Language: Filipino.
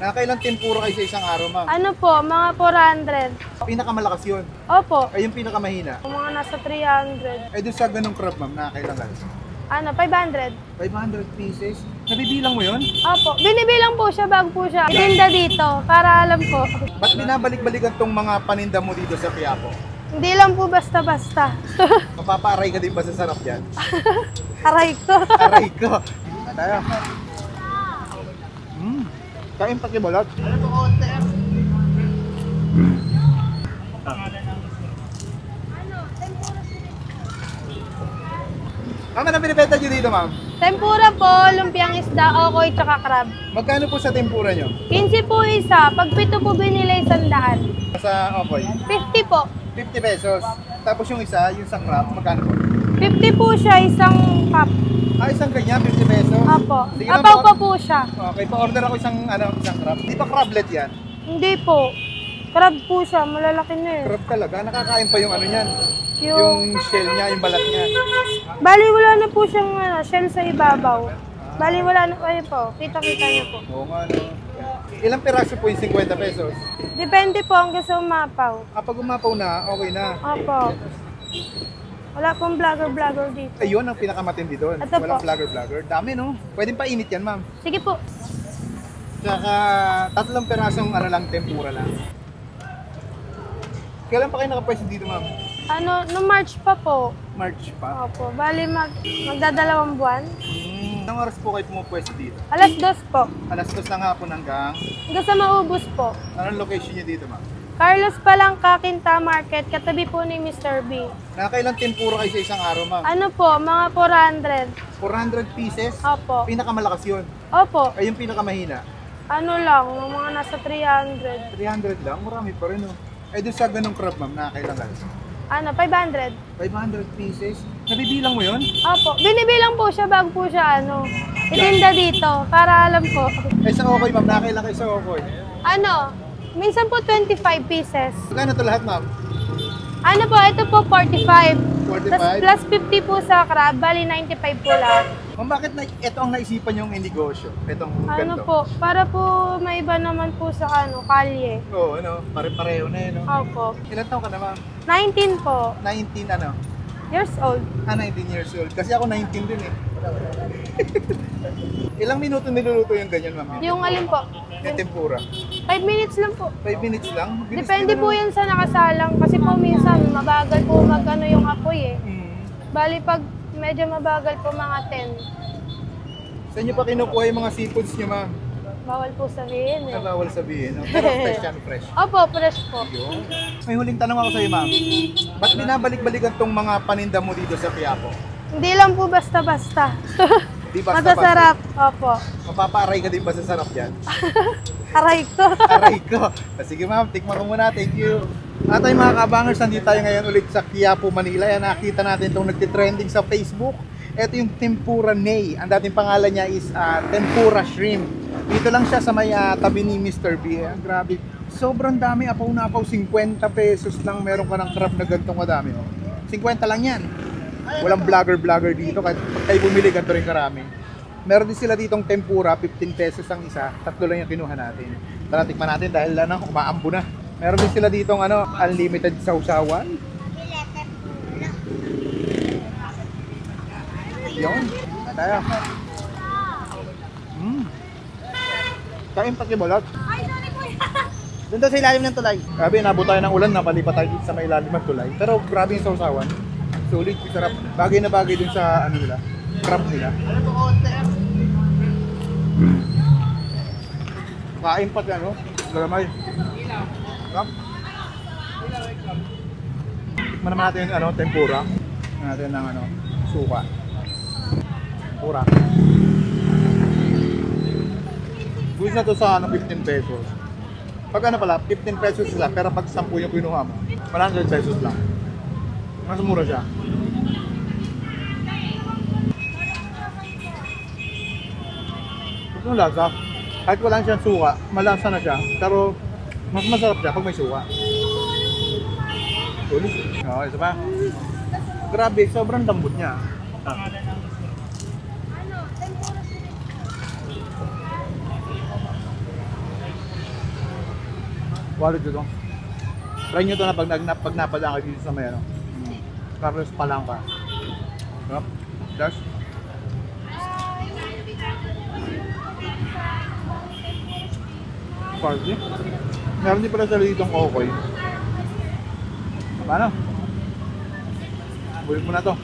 Nakakailang tempura kayo sa isang araw, ma'am? Ano po, mga 400. Pinakamalakas yun. Opo, Ay, yung pinakamahina. mga nasa 300. Ay, doon sa ganung crab, ma'am, nakakailang kayo? Ano, 500. 500 pieces? Nabibilang mo yun? Opo, binibilang po siya bago po siya itinda dito, para alam po. Ba't binabalik-balikan tong mga paninda mo dito sa Quiapo? Hindi lang po basta-basta. Mapapaaray ka din ba sa sarap yan? Aray ko. Aray ko! Tayo. Kain pakibalot. Ano na binibenta nyo dito, ma'am? Tempura po, lumpiang isda, okoy, tsaka crab. Magkano po sa tempura nyo? 15 po isa, pag 7 po binila 100. Sa okoy? 50 po. 50 pesos. Tapos yung isa, yung sa crab, magkano po? 50 po siya, isang cup. Ah, isang ganyan, 50 pesos? Apo. Sige, Apaw pa po siya. Okay, pa-order ako isang crab. Di ba crablet yan? Hindi po. Crab po siya, malalaki na eh. Crab talaga? Nakakain pa yung ano niyan? Yung- Yung shell niya, yung balat niya. Bali wala na po siyang shell sa ibabaw. Bali wala na kayo po. Kita-kita niyo po. Oo nga, no? Ilang piraso po yung 50 pesos? Depende po hanggang sa umapaw. Kapag umapaw na, okay na. Opo. Wala pong vlogger dito. Ayun ang pinakamatindi doon. Ito po. Walang vlogger. Dami, no? Pwedeng painit yan, ma'am. Sige po. Saka 3 pirasong lang, tempura lang. Kailan pa kayo nakapwesto dito, ma'am? Ano, no March pa po. March pa? Opo. Bali magdadalawang buwan. Anong oras po kayo pumupwesto dito? Alas 2 po. Alas 2 ng hapon hanggang... Hanggang sa maubos po. Anong location niyo dito, ma'am? Carlos Palangka, Quinta Market, katabi po ni Mr. B. Nakakailang tempura kayo sa isang araw, ma'am? Ano po, mga 400. 400 pieces? Opo. Pinakamalakas yun. Opo. Ay, yung pinakamahina. Ano lang, mga nasa 300. 300 lang? Marami pa rin, oh. Ay, doon sa ganung crab, ma'am, nakakailang kayo? Ano, 500. 500 pieces? Nabibilang mo yun? Opo, binibilang po siya bago po siya itinda dito, para alam po. Ay, sa okoy, ma'am, nakakailang kayo sa okoy? Ano, minsan po 25 pieces. Magkano to lahat, ma'am? Ano po, ito po 45. 45? Tas plus 50 po sa crab, bali 95 po lahat. Ma'am, bakit ito ang naisipan yung negosyo? Itong Ano ganito? po, para po maiba naman po sa kalye. Oo, ano, pare-pareho na yun, no? Opo. Ilan taon ka na, ma'am? 19 po, 19, ano? years old. 19 years old. Kasi ako 19 din, eh. Ilang minuto niluluto yung ganyan, ma'am? Yung alin po? Yung tempura? 5 minutes lang po. 5 minutes lang? Bilis Depende din, po ano? yan sa nakasalang. Kasi po minsan mabagal po yung apoy eh. Mm. Bali pag medyo mabagal po mga 10. Saan nyo pa kinukuha yung mga seafoods nyo, ma'am? Bawal po sabihin eh. Bawal sabihin, no? Pero fresh yan, fresh. Opo, fresh po. Yun. May huling tanong ako sa'yo, ma'am. Ba't binabalik-balikan tong mga paninda mo dito sa Quiapo? Hindi lang po basta-basta. Di basta-basta. Masasarap. Opo. Mapapaaray ka din ba sa sarap yan? Aray ko. Aray ko. Sige, ma'am, tikman ko muna. Thank you. At ay mga kabangers, nandito tayo ngayon ulit sa Quiapo, Manila. Yan, nakita natin itong nagtitrending sa Facebook. Ito yung Tempura Nay. Ang dating pangalan niya is Tempura Shrimp. Dito lang siya sa may tabi ni Mr. B. Grabe. Sobrang dami. Apaw na apaw. 50 pesos lang. Meron ka ng crab na ganitong kadami. Oh. 50 lang yan. Walang vlogger dito. Kahit kayo bumili, ganito rin karami. Meron din sila ditong tempura. 15 pesos ang isa. 3 lang yung kinuha natin. Tara, tikman natin dahil umaambo na. Meron din sila ditong unlimited sausawan. Yun. Tayo. Kain pakibalot. Doon daw sa ilalim ng tulay. Grabe, nabot tayo ng ulan, napalipat tayo dito sa may ilalim ng tulay. Pero grabe yung sausawan. Sulit, sarap. Bagay na bagay dun sa nila, crab nila. Kain pa yan, no? Galamay. Sarap. Tikman naman natin yung tempura. Tikman natin ng suka. Tempura. Gusto na to sa 15 pesos. Pag pala, 15 pesos sila, pero pag 10 yung kinuha mo, 100 pesos lang. Mas mura siya. Gusto yung lasa. Kahit wala siyang suka, malasa na siya. Pero mas masarap siya pag may suka. Ulit. Okay, isa pa. Grabe, sobrang lambot niya. Quality ito. Try nyo ito na pag napadaan kayo dito sa may ano. Carlos Palangka. Sarap. Dash. Party. Meron din pala sa ditong okoy. Paano? Buhin mo na to.